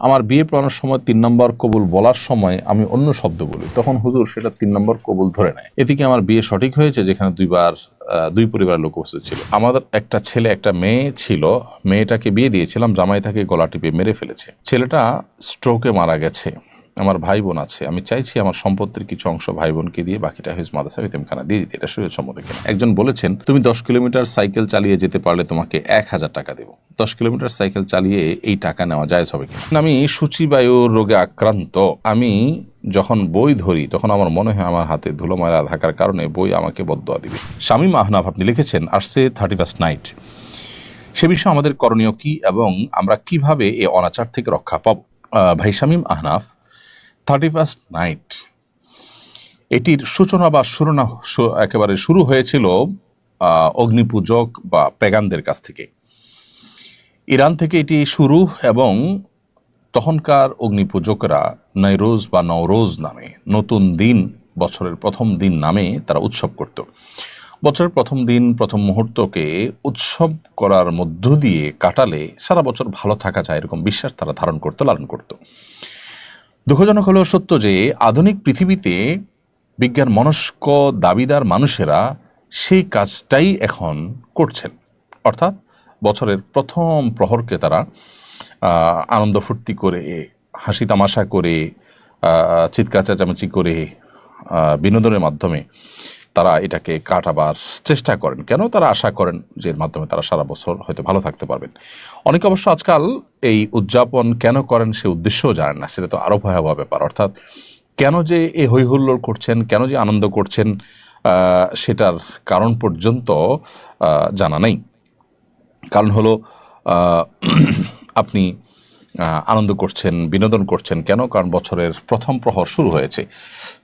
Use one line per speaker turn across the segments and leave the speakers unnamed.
আমার বিয়ে পড়ানোর সময় 3 নম্বর কবুল বলার সময় আমি অন্য শব্দ বলি, তখন হুজুর সেটা 3 নম্বর কবুল ধরে নেয়। এদিকে আমার বিয়ে সঠিক হয়েছে যেখানে দুই পরিবারের লোক উপস্থিত ছিল। আমাদের একটা ছেলে একটা মেয়ে ছিল, মেয়েটাকে বিয়ে দিয়েছিলাম, জামাই তাকে গলা টিপে মেরে ফেলেছে। ছেলেটা স্ট্রোকে মারা গেছে। আমার ভাই বোন আছে, আমি চাইছি আমার সম্পত্তির কিছু অংশ ভাই বোনকে দিয়ে বাকিটা হিজ মাদ্রাসা ইতিমখানা দিয়ে দিতে। এটা শরীয়ত সম্মত কিনা? একজন বলেছেন, তুমি 10 কিলোমিটার সাইকেল চালিয়ে যেতে পারলে তোমাকে 1000 টাকা দেবো। 10 কিলোমিটার সাইকেল চালিয়ে এই টাকা নেওয়া জায়েজ হবে কিনা? আমি সূচিবায়ুর রোগে আক্রান্ত। আমি যখন বই ধরি তখন আমার মনে হয় আমার হাতে ধুলো ময়লা থাকার কারণে বই আমাকে বদদোয়া দিবে। শামীম আহনাফ আপনি লিখেছেন, আসছে 31st নাইট, সে বিষয়ে আমাদের করণীয় কি এবং আমরা কিভাবে এই অনাচার থেকে রক্ষা পাবো? ভাই শামীম আহনাফ, 31st নাইট এটির সূচনা বা একেবারে শুরু হয়েছিল অগ্নিপূজক বা পেগানদের কাছ থেকে। ইরান থেকে এটি শুরু এবং তখনকার অগ্নিপূজকরা নৈরোজ বা নওরোজ নামে, নতুন দিন, বছরের প্রথম দিন নামে তারা উৎসব করত। বছরের প্রথম দিন, প্রথম মুহূর্তকে উৎসব করার মধ্য দিয়ে কাটালে সারা বছর ভালো থাকা যায়, এরকম বিশ্বাস তারা ধারণ করত, লালন করত। দুঃখজনক হলেও সত্য যে আধুনিক পৃথিবীতে বিজ্ঞান মনস্ক দাবিদার মানুষেরা সেই কাজটাই এখন করছেন। অর্থাৎ বছরের প্রথম প্রহরকে তারা আনন্দ ফুর্তি করে, হাসি তামাশা করে, চিৎকার চেঁচামেচি করে, বিনোদনের মাধ্যমে তারা এটাকে কাটাবার চেষ্টা করেন। কেন? তারা আশা করেন যে এর মাধ্যমে তারা সারা বছর হয়তো ভালো থাকতে পারবেন। অনেকে অবশ্য আজকাল এই উদযাপন কেন করেন সে উদ্দেশ্যও জানেন না, সেটা তো আরও ভয়াবহ ব্যাপার। অর্থাৎ কেন যে এই হৈহুল্লোড় করছেন, কেন যে আনন্দ করছেন, সেটার কারণ পর্যন্ত জানা নেই। কারণ হলো আপনি আনন্দ করছেন, বিনোদন করছেন কেন? কারণ বছরের প্রথম প্রহর শুরু হয়েছে।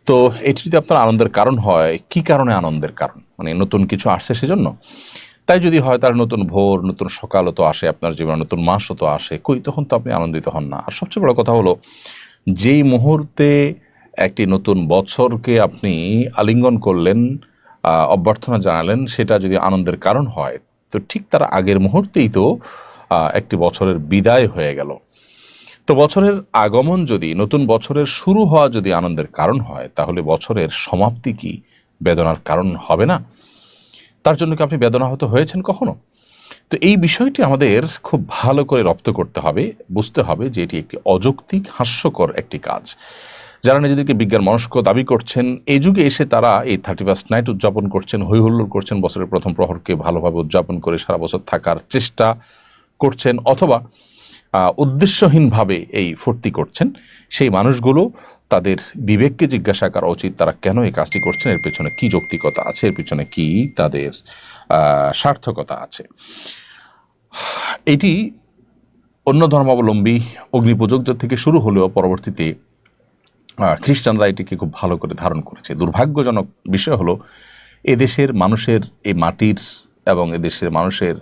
তো এটি যদি আপনার আনন্দের কারণ হয়, কি কারণে আনন্দের কারণ? মানে নতুন কিছু আসছে সেজন্য? তাই যদি হয়, তার নতুন ভোর, নতুন সকালও তো আসে আপনার জীবনে, নতুন মাসও তো আসে, কই তখন তো আপনি আনন্দিত হন না। আর সবচেয়ে বড় কথা হলো, যেই মুহূর্তে একটি নতুন বছরকে আপনি আলিঙ্গন করলেন, অভ্যর্থনা জানালেন, সেটা যদি আনন্দের কারণ হয়, তো ঠিক তার আগের মুহূর্তেই তো একটি বছরের বিদায় হয়ে গেল। তো বছরের আগমন যদি, নতুন বছরের শুরু হওয়া যদি আনন্দের কারণ হয়, তাহলে বছরের সমাপ্তি কি বেদনার কারণ হবে না? তার জন্য কি আপনি বেদনাহত হয়েছেন কখনো? তো এই বিষয়টি আমাদের খুব ভালো করে রপ্ত করতে হবে, বুঝতে হবে যে এটি একটি অযৌক্তিক, হাস্যকর একটি কাজ। যারা নিজেদেরকে বিজ্ঞান মনস্ক দাবি করছেন, এই যুগে এসে তারা এই 31st নাইট উদযাপন করছেন, হৈহুল্লোড় করছেন, বছরের প্রথম প্রহরকে ভালোভাবে উদযাপন করে সারা বছর থাকার চেষ্টা করছেন, অথবা উদ্দেশ্যহীনভাবে এই ফুর্তি করছেন, সেই মানুষগুলো তাদের বিবেককে জিজ্ঞাসা করা উচিত তারা কেন এই কাজটি করছেন, এর পেছনে কি যৌক্তিকতা আছে, এর পেছনে কি তাদের সার্থকতা আছে। এটি অন্য ধর্মাবলম্বী অগ্নিপূজকদের থেকে শুরু হলেও পরবর্তীতে খ্রিস্টানরা এটিকে খুব ভালো করে ধারণ করেছে। দুর্ভাগ্যজনক বিষয় হলো, এদেশের মানুষের, এই মাটির এবং এদেশের মানুষের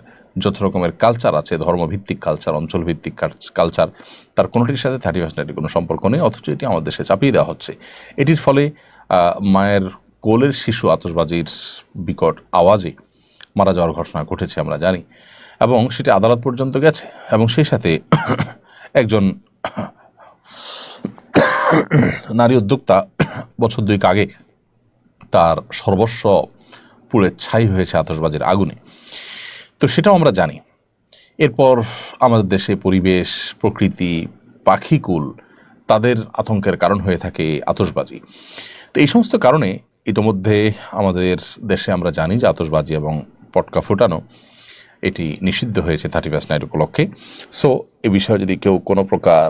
যত রকমের কালচার আছে, ধর্মভিত্তিক কালচার, অঞ্চলভিত্তিক কালচার, তার কোনোটির সাথে 31st নাইটের কোনো সম্পর্ক নেই, অথচ এটি আমাদের দেশে চাপিয়ে দেওয়া হচ্ছে। এটির ফলে মায়ের কোলের শিশু আতশবাজির বিকট আওয়াজে মারা যাওয়ার ঘটনা ঘটেছে আমরা জানি, এবং সেটি আদালত পর্যন্ত গেছে। এবং সেই সাথে একজন নারী উদ্যোক্তা বছর 2 আগে তার সর্বস্ব পুড়ে ছাই হয়েছে আতশবাজির আগুনে। তো সেটাও আমরা জানি। এরপর আমাদের দেশে পরিবেশ, প্রকৃতি, পাখিকুল তাদের আতঙ্কের কারণ হয়ে থাকে আতশবাজি। তো এই সমস্ত কারণে ইতোমধ্যে আমাদের দেশে আমরা জানি যে আতশবাজি এবং পটকা ফুটানো এটি নিষিদ্ধ হয়েছে 31st নাইট উপলক্ষে। সো এ বিষয়ে যদি কেউ কোনো প্রকার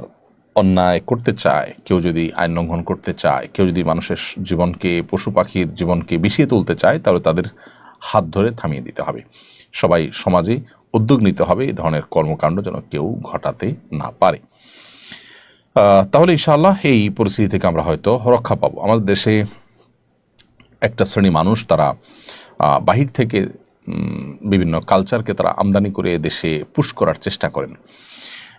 অন্যায় করতে চায়, কেউ যদি আইন লঙ্ঘন করতে চায়, কেউ যদি মানুষের জীবনকে, পশু পাখির জীবনকে বিষিয়ে তুলতে চায়, তাহলে তাদের হাত ধরে থামিয়ে দিতে হবে। সবাই সমাজে উদ্যোগ নিতে হবে এই ধরনের কর্মকাণ্ড যেন কেউ ঘটাতে না পারে। তাহলে ইনশাআল্লাহ এই পরিস্থিতি থেকে আমরা হয়তো রক্ষা পাবো। আমাদের দেশে একটা শ্রেণী মানুষ, তারা বাহির থেকে বিভিন্ন কালচারকে তারা আমদানি করে দেশে পুশ করার চেষ্টা করেন।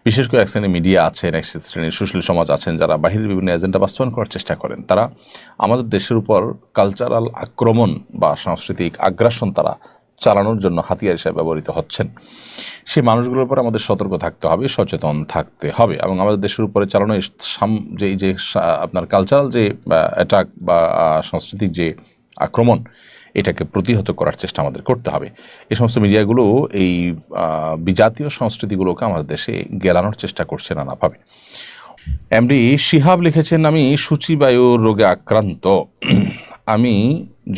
বিশেষ করে এক শ্রেণীর মিডিয়া আছেন, এক শ্রেণীর সুশীল সমাজ আছেন, যারা বাহিরের বিভিন্ন এজেন্ডা বাস্তবায়ন করার চেষ্টা করেন। তারা আমাদের দেশের উপর কালচারাল আক্রমণ বা সাংস্কৃতিক আগ্রাসন তারা চালানোর জন্য হাতিয়ার হিসেবে ব্যবহৃত হচ্ছেন, সেই মানুষগুলোর উপর আমাদের সতর্ক থাকতে হবে, সচেতন থাকতে হবে, এবং আমাদের দেশের উপরে চালানো যে আপনার কালচারাল যে অ্যাটাক বা সাংস্কৃতিক যে আক্রমণ, এটাকে প্রতিহত করার চেষ্টা আমাদের করতে হবে। এই সমস্ত মিডিয়াগুলো এই বিজাতীয় সংস্কৃতিগুলোকে আমাদের দেশে গেলানোর চেষ্টা করছে নানাভাবে। এমডি শিহাব লিখেছেন, আমি সূচিবায়ুর রোগে আক্রান্ত। আমি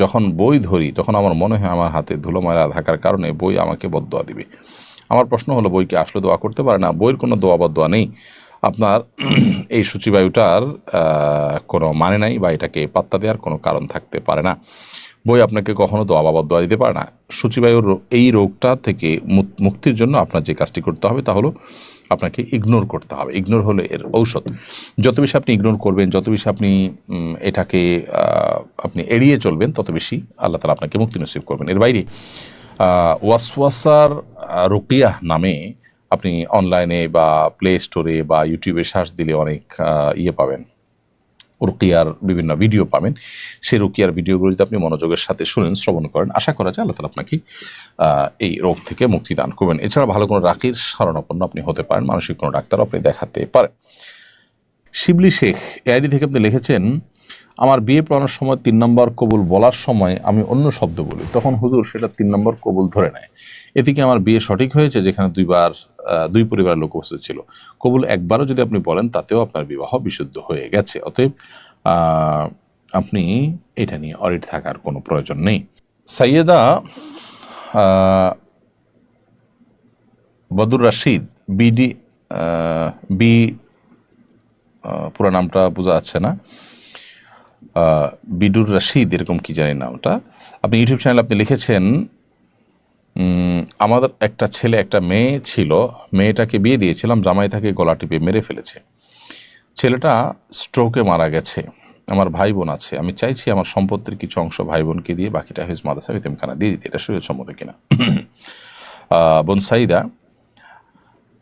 যখন বই ধরি তখন আমার মনে হয় আমার হাতে ধুলো ময়লা থাকার কারণে বই আমাকে বদদোয়া দিবে। আমার প্রশ্ন হলো, বই কি আসলে দোয়া করতে পারে না? বইয়ের কোনো দোয়া বদদোয়া নেই। আপনার এই সূচিবায়ুটার কোনো মানে নাই, বা এটাকে পাত্তা দেওয়ার কোনো কারণ থাকতে পারে না। বই আপনাকে কখনো দোয়া বা বদদোয়া দিতে পারে না। সূচিবায়ুর এই রোগটা থেকে মুক্তির জন্য আপনার যে কাজটি করতে হবে তা হলো আপনাকে ইগনোর করতে হবে। ইগনোর হলো এর ঔষধ। যত বেশি আপনি ইগনোর করবেন, যত বেশি আপনি এটাকে আপনি এড়িয়ে চলবেন, তত বেশি আল্লাহ তাআলা আপনাকে মুক্তি নসিব করবেন। এর বাইরে ওয়াসওয়াসার রুকিয়াহ নামে আপনি অনলাইনে বা প্লে স্টোরে বা ইউটিউবে সার্চ দিলে অনেক পাবেন, রুকিয়ার বিভিন্ন ভিডিও পাবেন। সেই রুকিয়ার ভিডিওগুলো যদি আপনি মনোযোগের সাথে শুনেন, শ্রবণ করেন, আশা করা যায় আল্লাহ তাআলা আপনাকে এই রোগ থেকে মুক্তি দান করবেন। এছাড়া ভালো কোনো রাকির শরণাপন্ন আপনি হতে পারেন, মানসিক কোনো ডাক্তার আপনি দেখাতে পারেন। শিবলি শেখ এআইডি থেকে আপনি লিখেছেন, আমার বিয়ে পড়ানোর সময় 3 নম্বর কবুল বলার সময় আমি অন্য শব্দ বলি, তখন হুজুর সেটা 3 নম্বর কবুল ধরে নেয়। এতে কি আমার বিয়ে সঠিক হয়েছে, যেখানে দুই পরিবারের লোক উপস্থিত ছিল? কবুল একবারও যদি আপনি বলেন তাতেও আপনার বিবাহ বিশুদ্ধ হয়ে গেছে। অতএব আপনি এটা নিয়ে অরিড থাকার কোনো প্রয়োজন নেই। সাইয়েদা বদুর রাশিদ বি পুরো নামটা বোঝা যাচ্ছে না, বিডুর রাশিদ এরকম কি জানি নামটা। আপনি ইউটিউব চ্যানেল আপনি লিখেছেন, আমাদের একটা ছেলে একটা মেয়ে ছিল, মেয়েটাকে বিয়ে দিয়েছিলাম, জামাই তাকে গলা টিপে মেরে ফেলেছে, ছেলেটা স্ট্রোকে মারা গেছে, আমার ভাই বোন আছে, আমি চাইছি আমার সম্পত্তির কিছু অংশ ভাই বোনকে দিয়ে বাকিটা হিজ মাদ্রাসা ইতিমখানা দিয়ে দিতে, এটা শরীয়ত সম্মত কিনা? বোন সাইদা,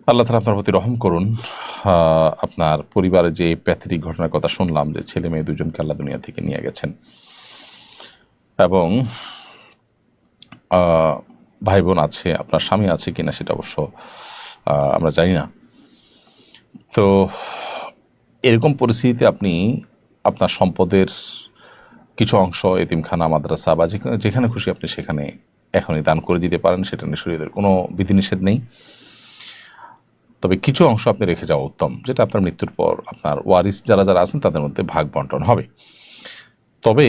আল্লাহ তাআলা আপনার প্রতি রহম করুন। আপনার পরিবারে যে প্যাথেটিক ঘটনার কথা শুনলাম, যে ছেলে মেয়ে দুজনকে আল্লাহ দুনিয়া থেকে নিয়ে গেছেন, এবং ভাই বোন আছে, আপনার স্বামী আছে কিনা সেটা অবশ্য আমরা জানি না। তো এরকম পরিস্থিতিতে আপনি আপনার সম্পদের কিছু অংশ এতিমখানা, মাদ্রাসা বা যেখানে খুশি আপনি সেখানে এখনই দান করে দিতে পারেন, সেটা নিয়ে শরীয়তের কোনো বিধিনিষেধ নেই। তবে কিছু অংশ আপনি রেখে যাওয়া উত্তম, যেটা আপনার মৃত্যুর পর আপনার ওয়ারিস যারা যারা আছেন তাদের মধ্যে ভাগ বন্টন হবে। তবে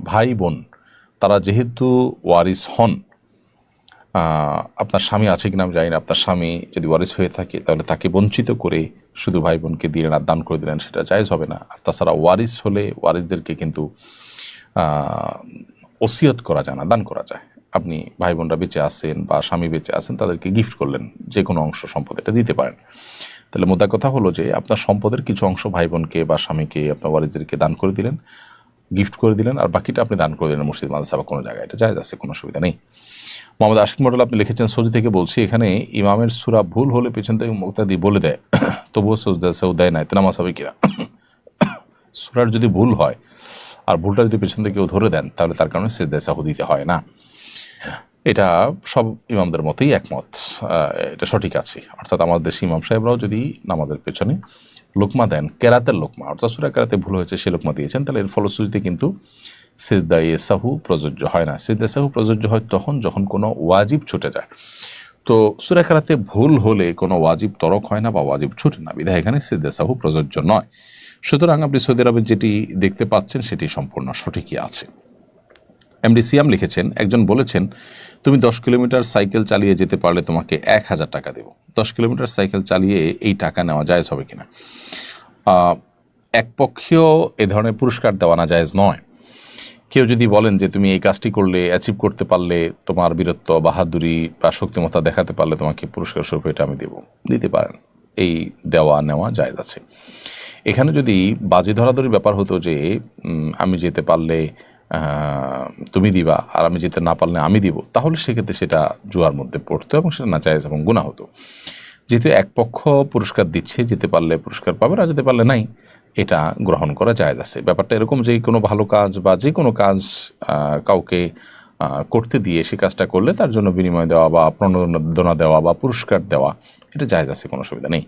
ভাই বোন তারা যেহেতু ওয়ারিস হন, আপনার স্বামী আছে কিনা আমি জানি না, আপনার স্বামী যদি ওয়ারিস হয়ে থাকে তাহলে তাকে বঞ্চিত করে শুধু ভাই বোনকে দিলেন আর দান করে দিলেন, সেটা জায়েজ হবে না। আর তাছাড়া ওয়ারিস হলে ওয়ারিসদেরকে কিন্তু ওসিয়ত করা যায় না, দান করা যায়। আপনি ভাই বোনরা বেঁচে আছেন বা স্বামী বেঁচে আছেন, তাদেরকে গিফট করলেন, যে কোনো অংশ সম্পদ এটা দিতে পারেন। তাহলে মোদ্দা কথা হলো যে আপনার সম্পদের কিছু অংশ ভাই বোনকে বা স্বামীকে, আপনার ওয়ারিসদেরকে দান করে দিলেন, গিফট করে দিলেন, আর বাকিটা আপনি দান করে দিলেন মসজিদ মাদ্রাসা বা কোনো জায়গায়, এটা জায়েজ আছে, কোনো অসুবিধা নেই। মোহাম্মদ আশিক মডেল আপনি লিখেছেন, সৌদি থেকে বলছি, এখানে ইমামের সূরা ভুল হলে পেছন থেকে মুক্তাদি বলে দেয়, তবুও সেও দেয় না, এতে নামাজ হবে কিনা? সূরার যদি ভুল হয় আর ভুলটা যদি পেছন থেকে কেউ ধরে দেন, তাহলে তার কারণে সিজদায়ে সাহু দিতে হয় না। এটা সব ইমামদের মতেই একমত, এটা সঠিক আছে। অর্থাৎ আমাদের দেশি ইমাম সাহেবরাও যদি নামাজের পেছনে লোকমা দেন, কেরাতের লোকমা, অর্থাৎ সূরা কেরাতে ভুল হয়েছে সে লোকমা দিয়েছেন, তাহলে এর ফলশ্রুতিতে কিন্তু সিজদায়ে সাহু প্রযোজ্য হয় না। সিজদায়ে সাহু প্রযোজ্য হয় তখন যখন কোনো ওয়াজিব ছুটে যায়। তো সূরা কেরাতে ভুল হলে কোনো ওয়াজিব তরক হয় না বা ওয়াজিব ছুটে না, বিধায় এখানে সিজদায়ে সাহু প্রযোজ্য নয়। সুতরাং আপনি সৌদি আরবে যেটি দেখতে পাচ্ছেন সেটি সম্পূর্ণ সঠিকই আছে। এমডি সিয়াম লিখেছেন, একজন বলেছেন, তুমি 10 কিলোমিটার সাইকেল চালিয়ে যেতে পারলে তোমাকে 1000 টাকা দেব। 10 কিলোমিটার সাইকেল চালিয়ে এই টাকা নেওয়া জায়েজ হবে কিনা? একপক্ষীয় এ ধরনের পুরস্কার দেওয়া না জায়েজ নয়। কেউ যদি বলেন যে তুমি এই কাজটি করলে, অ্যাচিভ করতে পারলে, তোমার বীরত্ব, বাহাদুরি বা শক্তিমত্তা দেখাতে পারলে তোমাকে পুরস্কার স্বরূপ এটা আমি দেব, দিতে পারেন, এই দেওয়া নেওয়া জায়েজ আছে। এখানে যদি বাজি ধরাধরি ব্যাপার হতো যে আমি যেতে পারলে তুমি দিবা আর আমি যেতে না পারলে আমি দিব, তাহলে সেক্ষেত্রে সেটা জুয়ার মধ্যে পড়তো এবং সেটা নাজায়েজ এবং গুনাহ হতো। যেহেতু এক পক্ষ পুরস্কার দিচ্ছে, যেতে পারলে পুরস্কার পাবে, আর যেতে পারলে নাই, এটা গ্রহণ করা জায়েজ আছে। ব্যাপারটা এরকম যে কোনো ভালো কাজ বা যে কোনো কাজ কাউকে করতে দিয়ে সে কাজটা করলে তার জন্য বিনিময় দেওয়া বা প্রণোদনা দেওয়া বা পুরস্কার দেওয়া, এটা জায়েজ আছে, কোনো অসুবিধা নেই।